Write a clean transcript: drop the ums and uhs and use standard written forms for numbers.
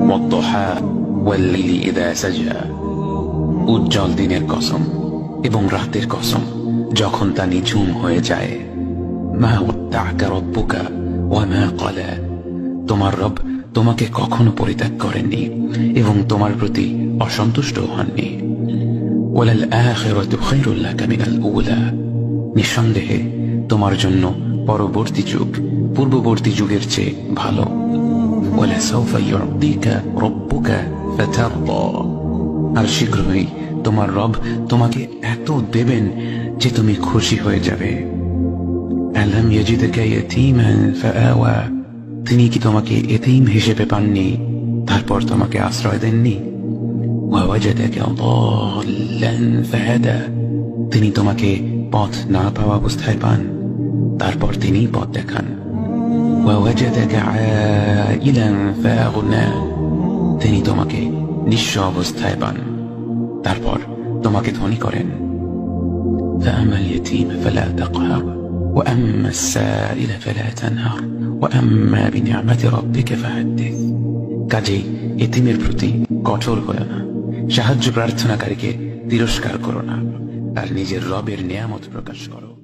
ওয়াদ-দুহা ওয়াল-লাইলি ইযা সাজা, উজ্জ্বল দিনের কসম এবং রাতের কসম যখন তা নিঝুম হয়ে যায়। মা ওয়াদ্দা'কা রাব্বুকা ওয়া মা ক্বালা, তোমার রব তোমাকে কখনো পরিত্যাগ করেননি এবং তোমার প্রতি অসন্তুষ্ট হননি। ওয়ালাল আখিরাতু খায়রুল লাকা মিনাল উলা, নিঃসন্দেহে তোমার জন্য পরবর্তী যুগ পূর্ববর্তী যুগের চেয়ে ভালো। ওয়ালাসাউফা ইউ'তিকা রাব্বুকা ফাতারদা, আর শীঘ্রই তোমার রব তোমাকে এত দেবেন যে তুমি খুশি হয়ে যাবে। আলাম ইয়াজিদকা ইয়াতীমান ফাআওয়া, তিনি কি তোমাকে এতিম হিসেবে পাননি তারপর তোমাকে আশ্রয় দেননি? ওয়াওয়াজাদাকা দাল্লান ফাহাদা, তিনি তোমাকে পথ না পাওয়া অবস্থায় পান তারপর তিনি পথ দেখান। ওয়াওয়াজাদাকা আইলান ফাআগনা, তিনি তোমাকে নিঃস্ব অবস্থায় পান তারপর তোমাকে ধনী করেন। ফাআমাল ইয়াতীম ফালা তাকহার ওয়া আম্মাস সাইল ফালা তানহার ওয়া আম্মা বিনি'মাতি রাব্বিকা ফাহাদ্দিস, কাজেই এতিমের প্রতি কঠোর হয়ো না, সাহায্য প্রার্থনাকারীকে তিরস্কার করো না, আর নিজের রবের নিয়ামত প্রকাশ করো।